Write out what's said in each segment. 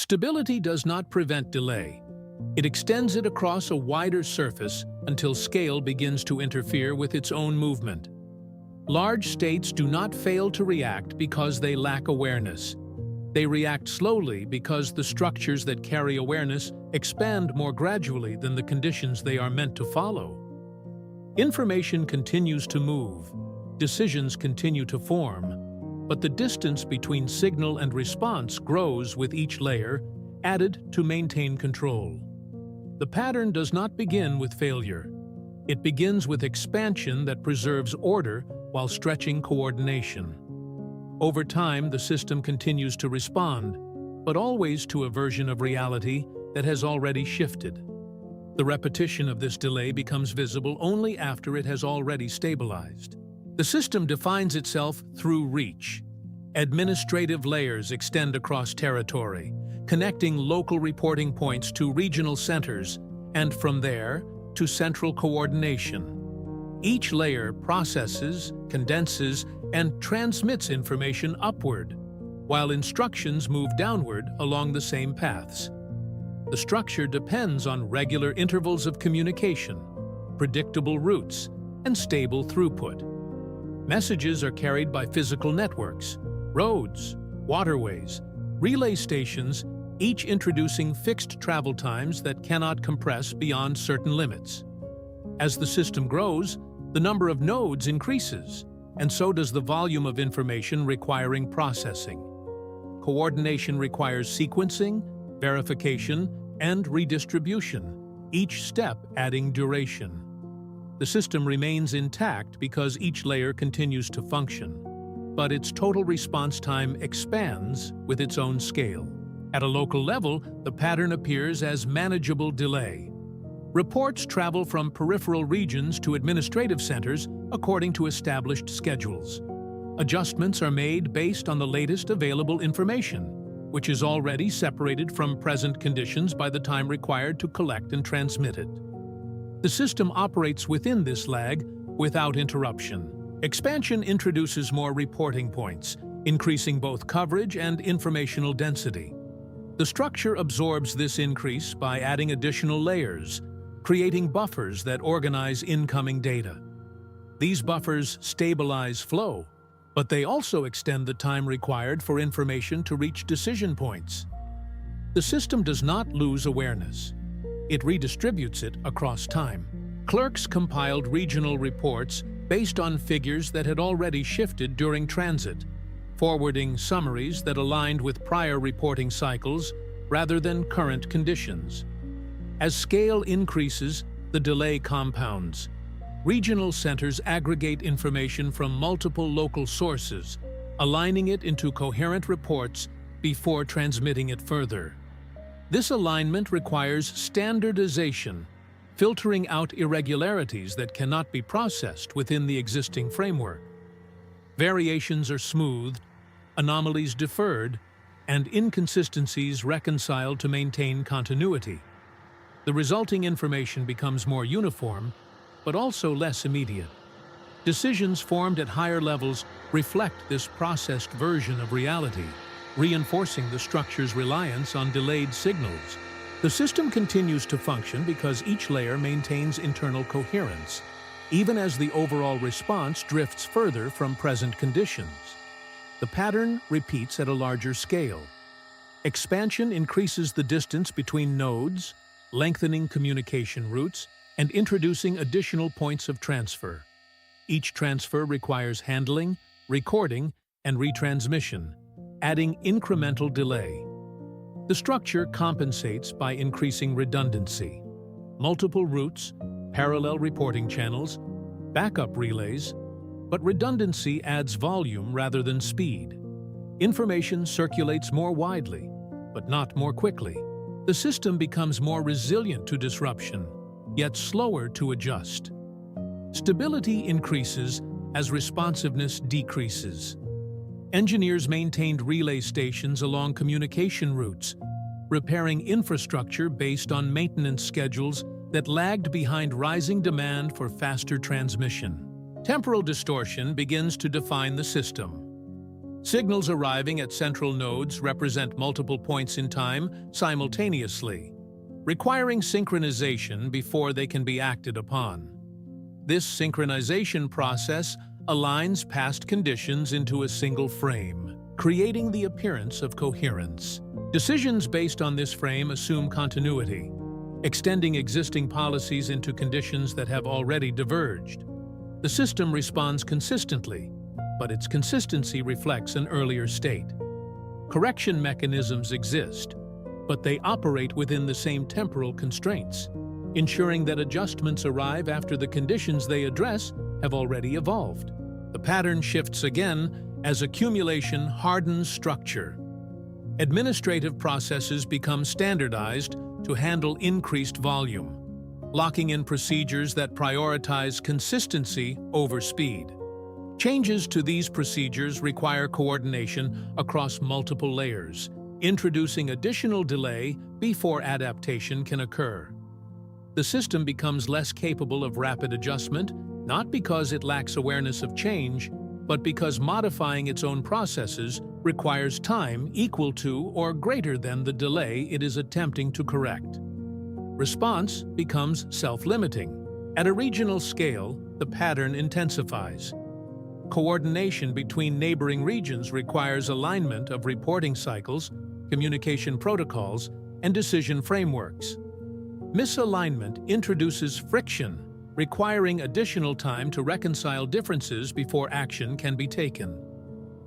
Stability does not prevent delay. It extends it across a wider surface until scale begins to interfere with its own movement. Large states do not fail to react because they lack awareness. They react slowly because the structures that carry awareness expand more gradually than the conditions they are meant to follow. Information continues to move, decisions continue to form, but the distance between signal and response grows with each layer added to maintain control. The pattern does not begin with failure. It begins with expansion that preserves order while stretching coordination. Over time, the system continues to respond, but always to a version of reality that has already shifted. The repetition of this delay becomes visible only after it has already stabilized. The system defines itself through reach. Administrative layers extend across territory, connecting local reporting points to regional centers, and from there to central coordination. Each layer processes, condenses, and transmits information upward, while instructions move downward along the same paths. The structure depends on regular intervals of communication, predictable routes, and stable throughput. Messages are carried by physical networks, roads, waterways, relay stations, each introducing fixed travel times that cannot compress beyond certain limits. As the system grows, the number of nodes increases, and so does the volume of information requiring processing. Coordination requires sequencing, verification, and redistribution, each step adding duration. The system remains intact because each layer continues to function, but its total response time expands with its own scale. At a local level, the pattern appears as manageable delay. Reports travel from peripheral regions to administrative centers according to established schedules. Adjustments are made based on the latest available information, which is already separated from present conditions by the time required to collect and transmit it. The system operates within this lag without interruption. Expansion introduces more reporting points, increasing both coverage and informational density. The structure absorbs this increase by adding additional layers, creating buffers that organize incoming data. These buffers stabilize flow, but they also extend the time required for information to reach decision points. The system does not lose awareness. It redistributes it across time. Clerks compiled regional reports based on figures that had already shifted during transit, forwarding summaries that aligned with prior reporting cycles rather than current conditions. As scale increases, the delay compounds. Regional centers aggregate information from multiple local sources, aligning it into coherent reports before transmitting it further. This alignment requires standardization, filtering out irregularities that cannot be processed within the existing framework. Variations are smoothed, anomalies deferred, and inconsistencies reconciled to maintain continuity. The resulting information becomes more uniform, but also less immediate. Decisions formed at higher levels reflect this processed version of reality, reinforcing the structure's reliance on delayed signals. The system continues to function because each layer maintains internal coherence, even as the overall response drifts further from present conditions. The pattern repeats at a larger scale. Expansion increases the distance between nodes, lengthening communication routes, and introducing additional points of transfer. Each transfer requires handling, recording, and retransmission, adding incremental delay. The structure compensates by increasing redundancy. Multiple routes, parallel reporting channels, backup relays, but redundancy adds volume rather than speed. Information circulates more widely, but not more quickly. The system becomes more resilient to disruption, yet slower to adjust. Stability increases as responsiveness decreases. Engineers maintained relay stations along communication routes, repairing infrastructure based on maintenance schedules that lagged behind rising demand for faster transmission. Temporal distortion begins to define the system. Signals arriving at central nodes represent multiple points in time simultaneously, requiring synchronization before they can be acted upon. This synchronization process aligns past conditions into a single frame, creating the appearance of coherence. Decisions based on this frame assume continuity, extending existing policies into conditions that have already diverged. The system responds consistently, but its consistency reflects an earlier state. Correction mechanisms exist, but they operate within the same temporal constraints, ensuring that adjustments arrive after the conditions they address have already evolved. The pattern shifts again as accumulation hardens structure. Administrative processes become standardized to handle increased volume, locking in procedures that prioritize consistency over speed. Changes to these procedures require coordination across multiple layers, introducing additional delay before adaptation can occur. The system becomes less capable of rapid adjustment, not because it lacks awareness of change, but because modifying its own processes requires time equal to or greater than the delay it is attempting to correct. Response becomes self-limiting. At a regional scale, the pattern intensifies. Coordination between neighboring regions requires alignment of reporting cycles, communication protocols, and decision frameworks. Misalignment introduces friction, requiring additional time to reconcile differences before action can be taken.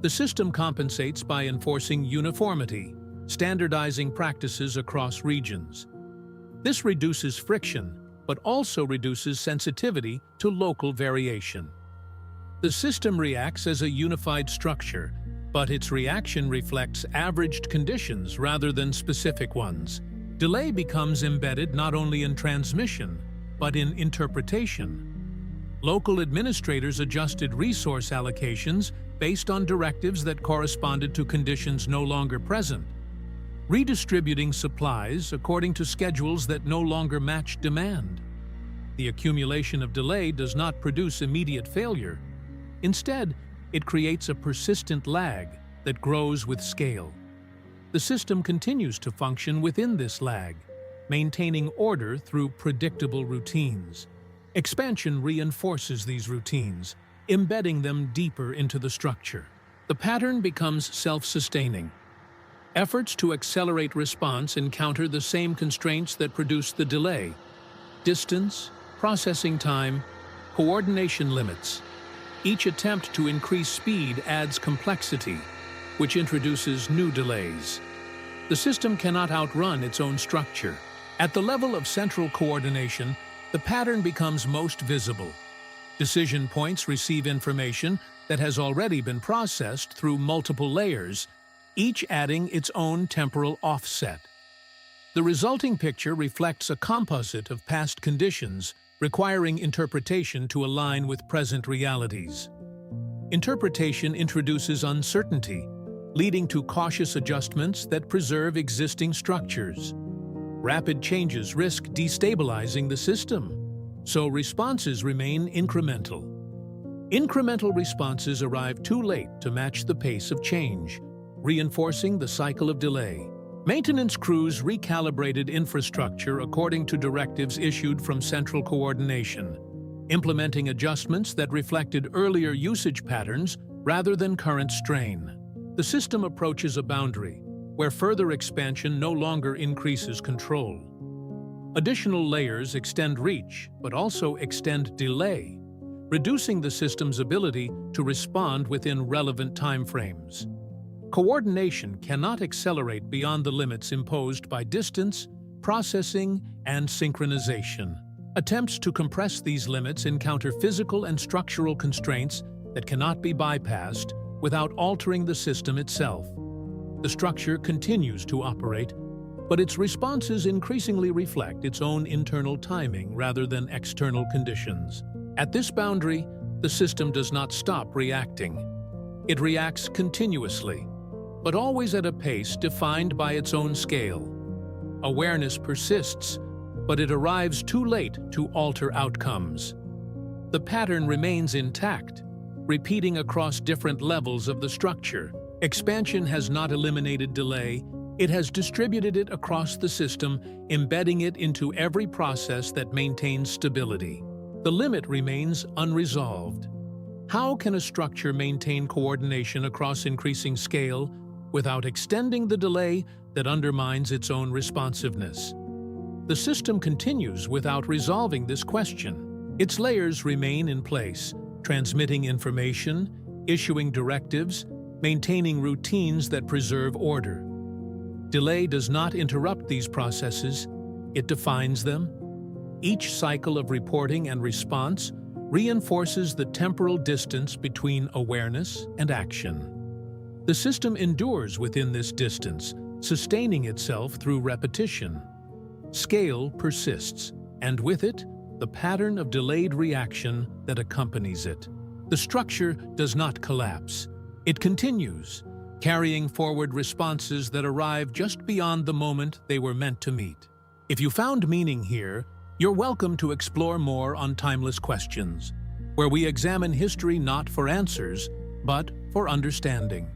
The system compensates by enforcing uniformity, standardizing practices across regions. This reduces friction, but also reduces sensitivity to local variation. The system reacts as a unified structure, but its reaction reflects averaged conditions rather than specific ones. Delay becomes embedded not only in transmission, but in interpretation. Local administrators adjusted resource allocations based on directives that corresponded to conditions no longer present, redistributing supplies according to schedules that no longer match demand. The accumulation of delay does not produce immediate failure. Instead, it creates a persistent lag that grows with scale. The system continues to function within this lag, maintaining order through predictable routines. Expansion reinforces these routines, embedding them deeper into the structure. The pattern becomes self-sustaining. Efforts to accelerate response encounter the same constraints that produce the delay: distance, processing time, coordination limits. Each attempt to increase speed adds complexity, which introduces new delays. The system cannot outrun its own structure. At the level of central coordination, the pattern becomes most visible. Decision points receive information that has already been processed through multiple layers, each adding its own temporal offset. The resulting picture reflects a composite of past conditions, requiring interpretation to align with present realities. Interpretation introduces uncertainty, leading to cautious adjustments that preserve existing structures. Rapid changes risk destabilizing the system, so responses remain incremental. Incremental responses arrive too late to match the pace of change, reinforcing the cycle of delay. Maintenance crews recalibrated infrastructure according to directives issued from central coordination, implementing adjustments that reflected earlier usage patterns rather than current strain. The system approaches a boundary where further expansion no longer increases control. Additional layers extend reach, but also extend delay, reducing the system's ability to respond within relevant timeframes. Coordination cannot accelerate beyond the limits imposed by distance, processing, and synchronization. Attempts to compress these limits encounter physical and structural constraints that cannot be bypassed without altering the system itself. The structure continues to operate, but its responses increasingly reflect its own internal timing rather than external conditions. At this boundary, the system does not stop reacting. It reacts continuously, but always at a pace defined by its own scale. Awareness persists, but it arrives too late to alter outcomes. The pattern remains intact, repeating across different levels of the structure. Expansion has not eliminated delay, it has distributed it across the system, embedding it into every process that maintains stability. The limit remains unresolved. How can a structure maintain coordination across increasing scale without extending the delay that undermines its own responsiveness? The system continues without resolving this question. Its layers remain in place, transmitting information, issuing directives, maintaining routines that preserve order. Delay does not interrupt these processes, it defines them. Each cycle of reporting and response reinforces the temporal distance between awareness and action. The system endures within this distance, sustaining itself through repetition. Scale persists, and with it, the pattern of delayed reaction that accompanies it. The structure does not collapse. It continues, carrying forward responses that arrive just beyond the moment they were meant to meet. If you found meaning here, you're welcome to explore more on Timeless Questions, where we examine history not for answers, but for understanding.